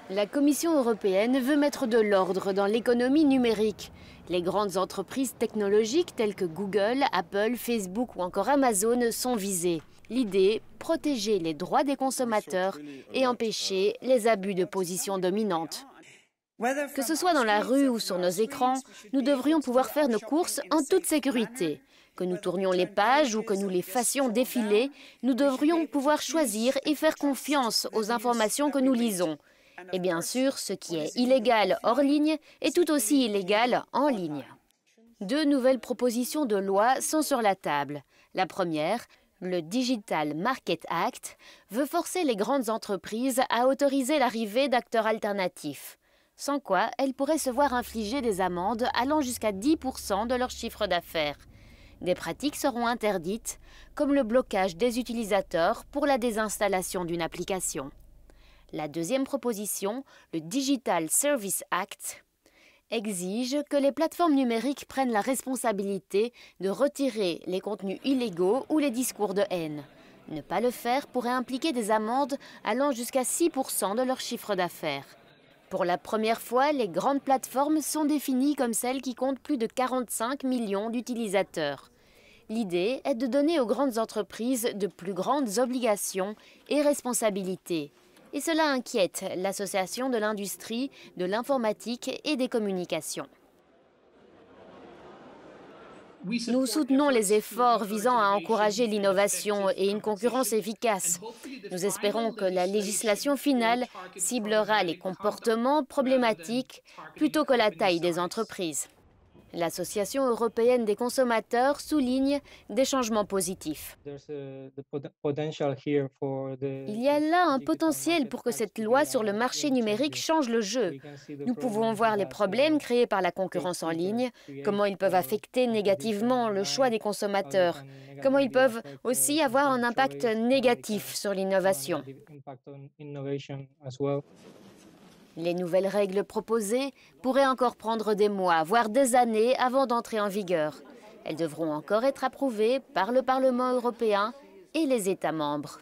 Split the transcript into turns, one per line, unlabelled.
La Commission européenne veut mettre de l'ordre dans l'économie numérique. Les grandes entreprises technologiques telles que Google, Apple, Facebook ou encore Amazon sont visées. L'idée, protéger les droits des consommateurs et empêcher les abus de position dominante. Que ce soit dans la rue ou sur nos écrans, nous devrions pouvoir faire nos courses en toute sécurité. Que nous tournions les pages ou que nous les fassions défiler, nous devrions pouvoir choisir et faire confiance aux informations que nous lisons. Et bien sûr, ce qui est illégal hors ligne est tout aussi illégal en ligne. Deux nouvelles propositions de loi sont sur la table. La première, le Digital Market Act, veut forcer les grandes entreprises à autoriser l'arrivée d'acteurs alternatifs. Sans quoi, elles pourraient se voir infliger des amendes allant jusqu'à 10% de leur chiffre d'affaires. Des pratiques seront interdites, comme le blocage des utilisateurs pour la désinstallation d'une application. La deuxième proposition, le Digital Service Act, exige que les plateformes numériques prennent la responsabilité de retirer les contenus illégaux ou les discours de haine. Ne pas le faire pourrait impliquer des amendes allant jusqu'à 6% de leur chiffre d'affaires. Pour la première fois, les grandes plateformes sont définies comme celles qui comptent plus de 45 millions d'utilisateurs. L'idée est de donner aux grandes entreprises de plus grandes obligations et responsabilités. Et cela inquiète l'Association de l'industrie, de l'informatique et des communications. Nous soutenons les efforts visant à encourager l'innovation et une concurrence efficace. Nous espérons que la législation finale ciblera les comportements problématiques plutôt que la taille des entreprises. L'Association européenne des consommateurs souligne des changements positifs. Il y a là un potentiel pour que cette loi sur le marché numérique change le jeu. Nous pouvons voir les problèmes créés par la concurrence en ligne, comment ils peuvent affecter négativement le choix des consommateurs, comment ils peuvent aussi avoir un impact négatif sur l'innovation. Les nouvelles règles proposées pourraient encore prendre des mois, voire des années avant d'entrer en vigueur. Elles devront encore être approuvées par le Parlement européen et les États membres.